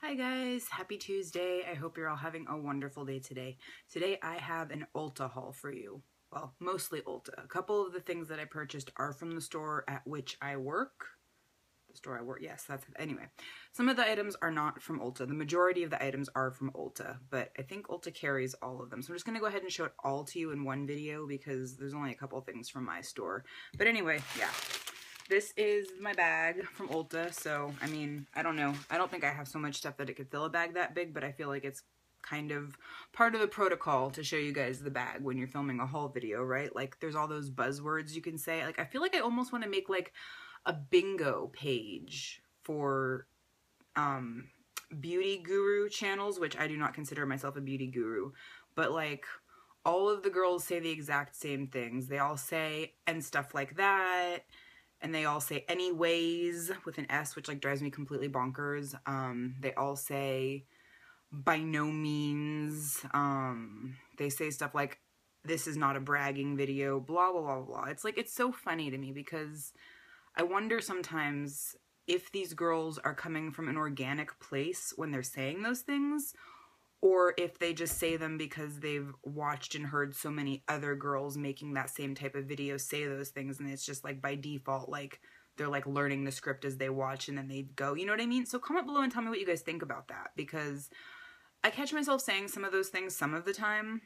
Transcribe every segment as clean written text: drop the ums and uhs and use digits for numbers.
Hi guys, happy Tuesday. I hope you're all having a wonderful day today. Today I have an Ulta haul for you. Well, mostly Ulta. A couple of the things that I purchased are from the store at which I work. The store I work, yes, anyway. Some of the items are not from Ulta. The majority of the items are from Ulta, but I think Ulta carries all of them. So I'm just going to go ahead and show it all to you in one video because there's only a couple of things from my store. But anyway, yeah. This is my bag from Ulta, so, I mean, I don't know. I don't think I have so much stuff that it could fill a bag that big, but I feel like it's kind of part of the protocol to show you guys the bag when you're filming a haul video, right? Like, there's all those buzzwords you can say. Like, I feel like I almost want to make, like, a bingo page for, beauty guru channels, which I do not consider myself a beauty guru, but, like, all of the girls say the exact same things. They all say, and stuff like that. And they all say anyways with an S, which like drives me completely bonkers. They all say by no means. They say stuff like this is not a bragging video, blah, blah, blah, blah. It's like, it's so funny to me because I wonder sometimes if these girls are coming from an organic place when they're saying those things, or if they just say them because they've watched and heard so many other girls making that same type of video say those things, and it's just like by default, like they're like learning the script as they watch and then they go, you know what I mean? So comment below and tell me what you guys think about that, because I catch myself saying some of those things some of the time,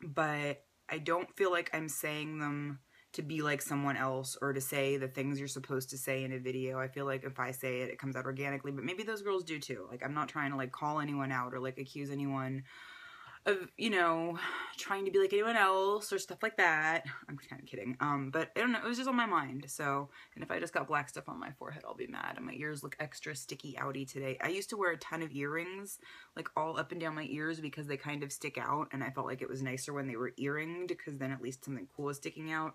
but I don't feel like I'm saying them to be like someone else or to say the things you're supposed to say in a video. I feel like if I say it, it comes out organically, but maybe those girls do too. Like, I'm not trying to like call anyone out or like accuse anyone of, you know, trying to be like anyone else or stuff like that. I'm kind of kidding. But I don't know, it was just on my mind. So, and if I just got black stuff on my forehead, I'll be mad. And my ears look extra sticky outy today. I used to wear a ton of earrings, like all up and down my ears because they kind of stick out. And I felt like it was nicer when they were earringed because then at least something cool was sticking out.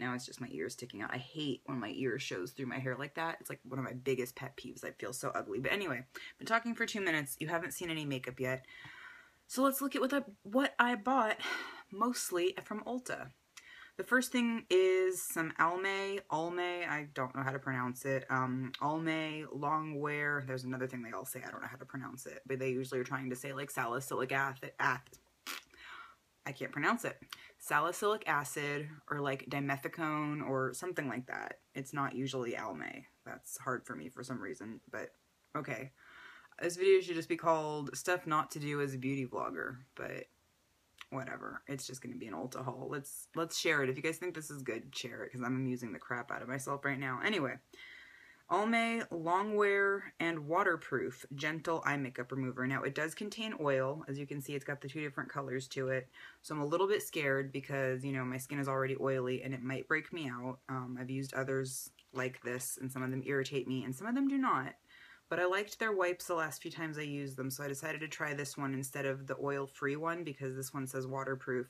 Now it's just my ears sticking out. I hate when my ear shows through my hair like that. It's like one of my biggest pet peeves. I feel so ugly. But anyway, been talking for 2 minutes. You haven't seen any makeup yet. So let's look at what I bought mostly from Ulta. The first thing is some Almay, I don't know how to pronounce it. Almay Longwear. There's another thing they all say. I don't know how to pronounce it. But they usually are trying to say like salicylic acid. I can't pronounce it. Salicylic acid or like dimethicone or something like that. It's not usually Almay. That's hard for me for some reason, but okay. This video should just be called Stuff Not to Do as a Beauty Vlogger, but whatever. It's just going to be an Ulta haul. Let's share it. If you guys think this is good, share it because I'm amusing the crap out of myself right now. Anyway. Almay Longwear and Waterproof Gentle Eye Makeup Remover. Now, it does contain oil. As you can see, it's got the 2 different colors to it. So I'm a little bit scared because, you know, my skin is already oily and it might break me out. I've used others like this, and some of them irritate me, and some of them do not. But I liked their wipes the last few times I used them, so I decided to try this one instead of the oil-free one because this one says waterproof.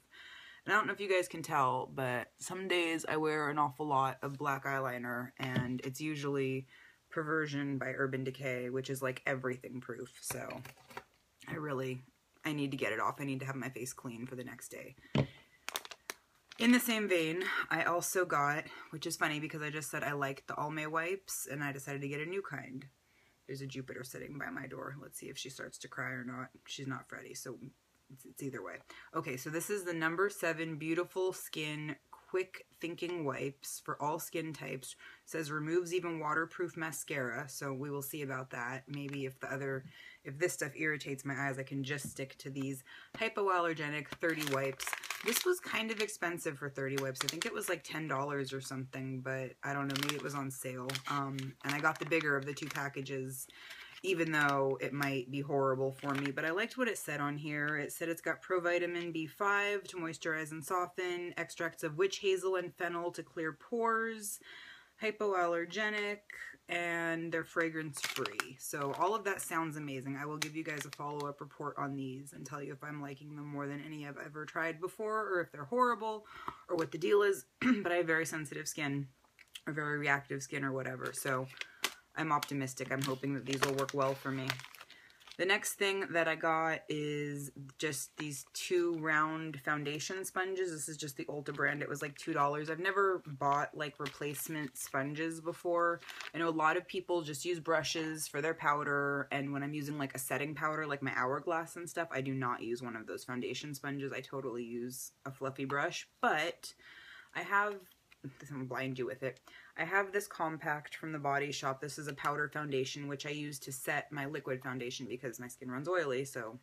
And I don't know if you guys can tell, but some days I wear an awful lot of black eyeliner, and it's usually Perversion by Urban Decay, which is like everything proof. So I need to get it off. I need to have my face clean for the next day. In the same vein, I also got, which is funny because I just said I liked the Almay wipes, and I decided to get a new kind. There's a Jupiter sitting by my door. Let's see if she starts to cry or not. She's not Freddy, so it's either way. Okay, so this is the number 7 Beautiful Skin Quick Thinking Wipes for all skin types. It says removes even waterproof mascara, so we will see about that. Maybe if this stuff irritates my eyes, I can just stick to these hypoallergenic 30 wipes. This was kind of expensive for 30 wipes. I think it was like $10 or something, but I don't know, maybe it was on sale. And I got the bigger of the 2 packages, even though it might be horrible for me. But I liked what it said on here. It said it's got provitamin B5 to moisturize and soften, extracts of witch hazel and fennel to clear pores, hypoallergenic, and they're fragrance free. So all of that sounds amazing. I will give you guys a follow-up report on these and tell you if I'm liking them more than any I've ever tried before, or if they're horrible, or what the deal is. But I have very sensitive skin, or very reactive skin, or whatever. So I'm optimistic. I'm hoping that these will work well for me. The next thing that I got is just these 2 round foundation sponges. This is just the Ulta brand. It was like $2. I've never bought like replacement sponges before. I know a lot of people just use brushes for their powder, and when I'm using like a setting powder like my Hourglass and stuff, I do not use one of those foundation sponges. I totally use a fluffy brush, but I have, I'm gonna blind you with it. I have this compact from the Body Shop. This is a powder foundation, which I use to set my liquid foundation because my skin runs oily, so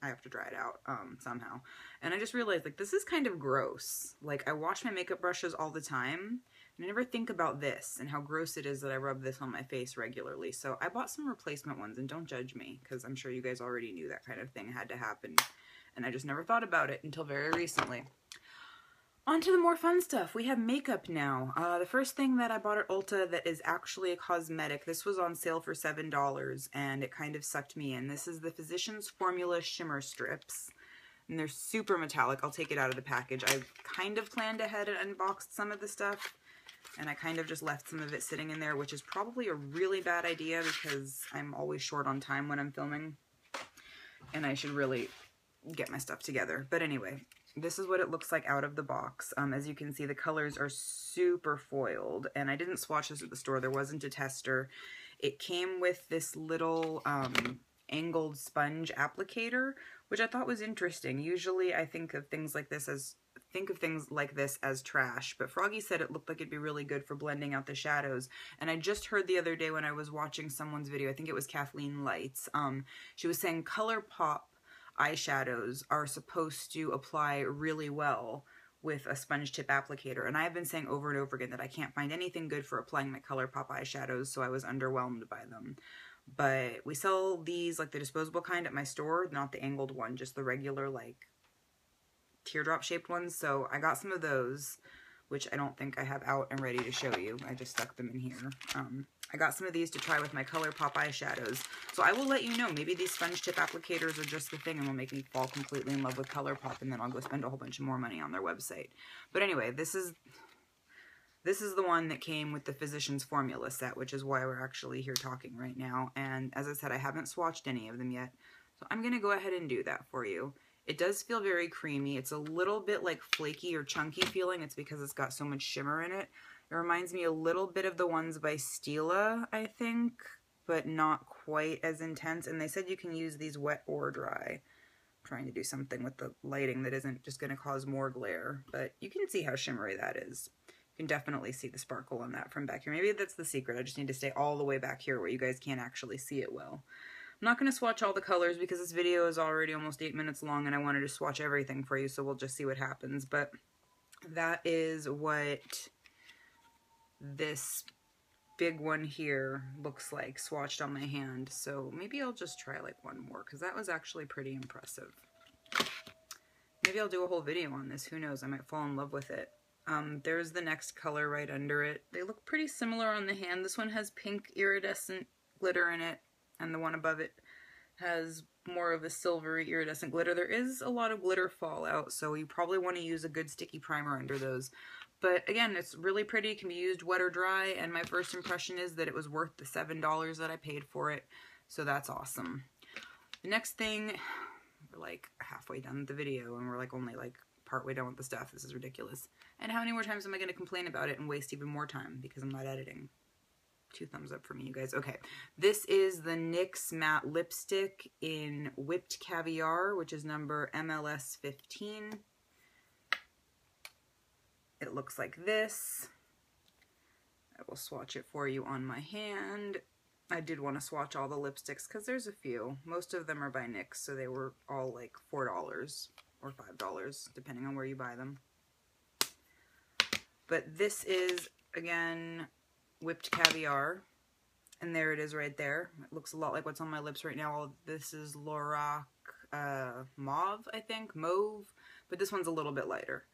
I have to dry it out somehow. And I just realized, like, this is kind of gross. Like, I wash my makeup brushes all the time, and I never think about this and how gross it is that I rub this on my face regularly. So I bought some replacement ones, and don't judge me, because I'm sure you guys already knew that kind of thing had to happen. And I just never thought about it until very recently. On to the more fun stuff. We have makeup now. The first thing that I bought at Ulta that is actually a cosmetic, this was on sale for $7 and it kind of sucked me in. This is the Physicians Formula Shimmer Strips. And they're super metallic. I'll take it out of the package. I kind of planned ahead and unboxed some of the stuff, and I kind of just left some of it sitting in there, which is probably a really bad idea because I'm always short on time when I'm filming. And I should really get my stuff together. But anyway, this is what it looks like out of the box. As you can see, the colors are super foiled, and I didn't swatch this at the store. There wasn't a tester. It came with this little angled sponge applicator, which I thought was interesting. Usually I think of things like this as trash, but Froggy said it looked like it'd be really good for blending out the shadows. And I just heard the other day when I was watching someone's video, I think it was Kathleen Lights, she was saying ColourPop eyeshadows are supposed to apply really well with a sponge tip applicator, and I've been saying over and over again that I can't find anything good for applying my ColourPop eyeshadows, so I was underwhelmed by them. But we sell these, like the disposable kind, at my store, not the angled one, just the regular like teardrop shaped ones. So I got some of those, which I don't think I have out and ready to show you. I just stuck them in here. I got some of these to try with my ColourPop eyeshadows. So I will let you know, maybe these sponge tip applicators are just the thing and will make me fall completely in love with ColourPop, and then I'll go spend a whole bunch of more money on their website. But anyway, this is the one that came with the Physicians Formula set, which is why we're actually here talking right now. And as I said, I haven't swatched any of them yet, so I'm going to go ahead and do that for you. It does feel very creamy. It's a little bit like flaky or chunky feeling. It's because it's got so much shimmer in it. It reminds me a little bit of the ones by Stila, I think, but not quite as intense. And they said you can use these wet or dry. I'm trying to do something with the lighting that isn't just going to cause more glare, but you can see how shimmery that is. You can definitely see the sparkle on that from back here. Maybe that's the secret. I just need to stay all the way back here where you guys can't actually see it well. I'm not going to swatch all the colors because this video is already almost 8 minutes long and I wanted to swatch everything for you, so we'll just see what happens. But that is what this big one here looks like swatched on my hand. So maybe I'll just try like one more because that was actually pretty impressive. Maybe I'll do a whole video on this. Who knows? I might fall in love with it. There's the next color right under it. They look pretty similar on the hand. This one has pink iridescent glitter in it, and the one above it has more of a silvery iridescent glitter. There is a lot of glitter fallout, so you probably want to use a good sticky primer under those. But again, it's really pretty, can be used wet or dry, and my first impression is that it was worth the $7 that I paid for it, so that's awesome. The next thing, we're like halfway done with the video, and we're like only like partway done with the stuff. This is ridiculous. And how many more times am I going to complain about it and waste even more time because I'm not editing? 2 thumbs up for me, you guys. Okay, this is the NYX Matte Lipstick in Whipped Caviar, which is number MLS 15. It looks like this. I will swatch it for you on my hand. I did want to swatch all the lipsticks because there's a few. Most of them are by NYX, so they were all like $4 or $5, depending on where you buy them. But this is, again, Whipped Caviar, and there it is right there. It looks a lot like what's on my lips right now. This is Lorac Mauve, I think, Mauve, but this one's a little bit lighter.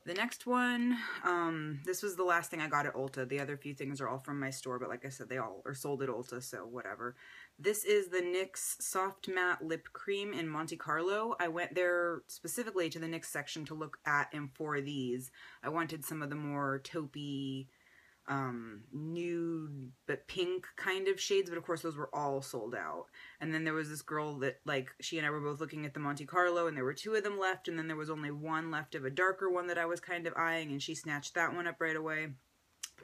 The next one, this was the last thing I got at Ulta. The other few things are all from my store, but like I said, they all are sold at Ulta, so whatever. This is the NYX Soft Matte Lip Cream in Monte Carlo. I went there specifically to the NYX section to look at and for these. I wanted some of the more taupey, nude but pink kind of shades, but of course those were all sold out. And then there was this girl that, like, she and I were both looking at the Monte Carlo, and there were 2 of them left, and then there was only one left of a darker one that I was kind of eyeing, and she snatched that one up right away.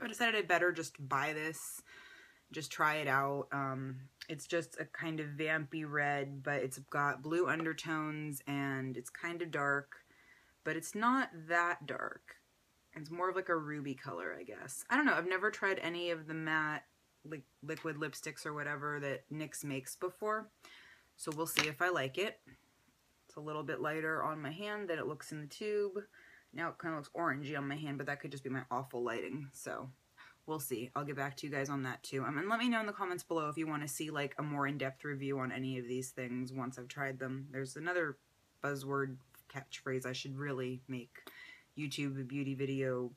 I decided I'd better just buy this, just try it out. It's just a kind of vampy red, but it's got blue undertones, and it's kind of dark, but it's not that dark. It's more of like a ruby color, I guess. I don't know. I've never tried any of the matte liquid lipsticks or whatever that NYX makes before, so we'll see if I like it. It's a little bit lighter on my hand than it looks in the tube. Now it kind of looks orangey on my hand, but that could just be my awful lighting, so we'll see. I'll get back to you guys on that too. And let me know in the comments below if you want to see like a more in-depth review on any of these things once I've tried them. There's another buzzword catchphrase I should really make YouTube beauty video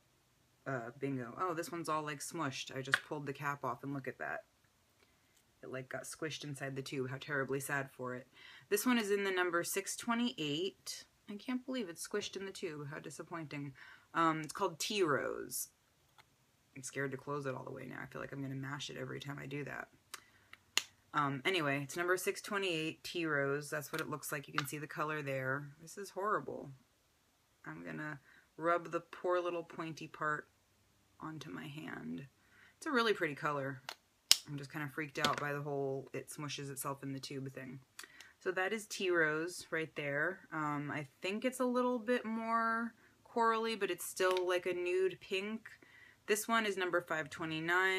bingo. Oh, this one's all like smushed. I just pulled the cap off and look at that. It like got squished inside the tube. How terribly sad for it. This one is in the number 628. I can't believe it's squished in the tube. How disappointing. It's called Tea Rose. I'm scared to close it all the way now. I feel like I'm going to mash it every time I do that. Anyway, it's number 628, Tea Rose. That's what it looks like. You can see the color there. This is horrible. I'm going to rub the poor little pointy part onto my hand. It's a really pretty color. I'm just kind of freaked out by the whole it smushes itself in the tube thing. So that is Tea Rose right there. I think it's a little bit more corally, but it's still like a nude pink. This one is number 529.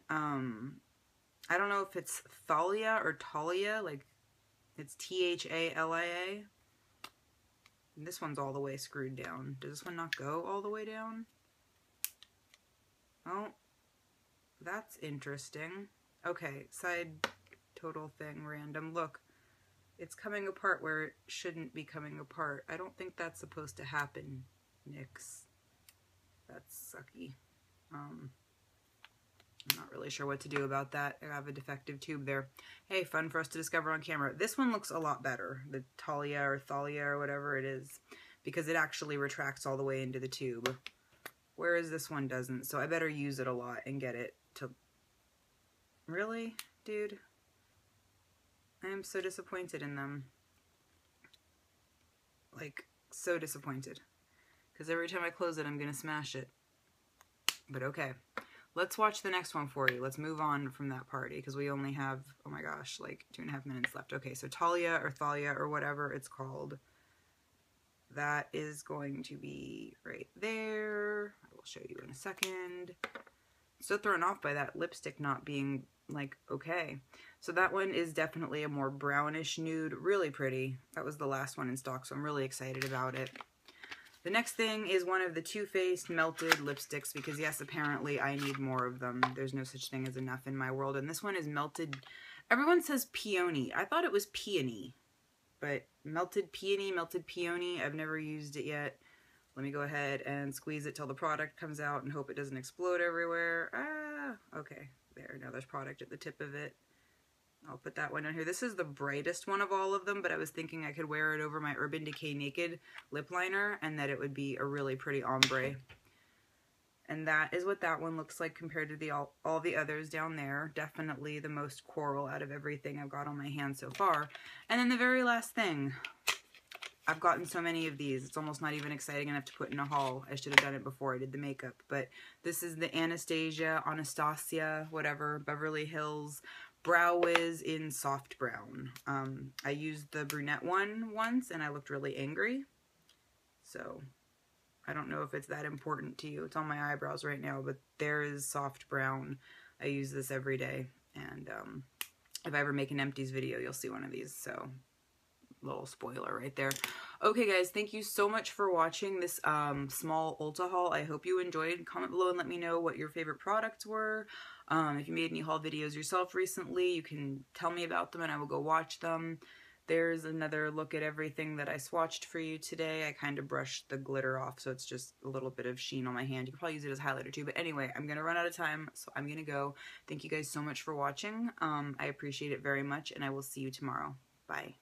I don't know if it's Thalia or Talia, like it's T-H-A-L-I-A. This one's all the way screwed down. Does this one not go all the way down? Oh, that's interesting. Okay, side total thing, random. Look, it's coming apart where it shouldn't be coming apart. I don't think that's supposed to happen, NYX. That's sucky. I'm not really sure what to do about that. I have a defective tube there. Hey, fun for us to discover on camera. This one looks a lot better, the Talia or Thalia or whatever it is, because it actually retracts all the way into the tube, whereas this one doesn't. So I better use it a lot and get it to... Really, dude? I am so disappointed in them. Like, so disappointed. Because every time I close it, I'm going to smash it. But okay. Let's watch the next one for you. Let's move on from that party because we only have, oh my gosh, like 2.5 minutes left. Okay, so Talia or Thalia or whatever it's called. That is going to be right there. I will show you in a second. So thrown off by that lipstick not being like okay. So that one is definitely a more brownish nude. Really pretty. That was the last one in stock, so I'm really excited about it. The next thing is one of the Too Faced melted lipsticks because, yes, apparently I need more of them. There's no such thing as enough in my world. And this one is melted. Everyone says peony. I thought it was peony. But melted peony, melted peony. I've never used it yet. Let me go ahead and squeeze it till the product comes out and hope it doesn't explode everywhere. Ah, okay. There. Now there's product at the tip of it. I'll put that one on here. This is the brightest one of all of them, but I was thinking I could wear it over my Urban Decay Naked lip liner and that it would be a really pretty ombre. And that is what that one looks like compared to the all the others down there. Definitely the most coral out of everything I've got on my hand so far. And then the very last thing. I've gotten so many of these. It's almost not even exciting enough to put in a haul. I should have done it before I did the makeup. But this is the Anastasia, whatever, Beverly Hills Brow Wiz in soft brown. I used the brunette one once and I looked really angry. So I don't know if it's that important to you. It's on my eyebrows right now, but there is soft brown. I use this every day. And if I ever make an empties video, you'll see one of these. So little spoiler right there. Okay guys, thank you so much for watching this small Ulta haul. I hope you enjoyed. Comment below and let me know what your favorite products were. If you made any haul videos yourself recently, you can tell me about them and I will go watch them. There's another look at everything that I swatched for you today. I kind of brushed the glitter off, so it's just a little bit of sheen on my hand. You can probably use it as highlighter too, but anyway, I'm going to run out of time, so I'm going to go. Thank you guys so much for watching. I appreciate it very much, and I will see you tomorrow. Bye.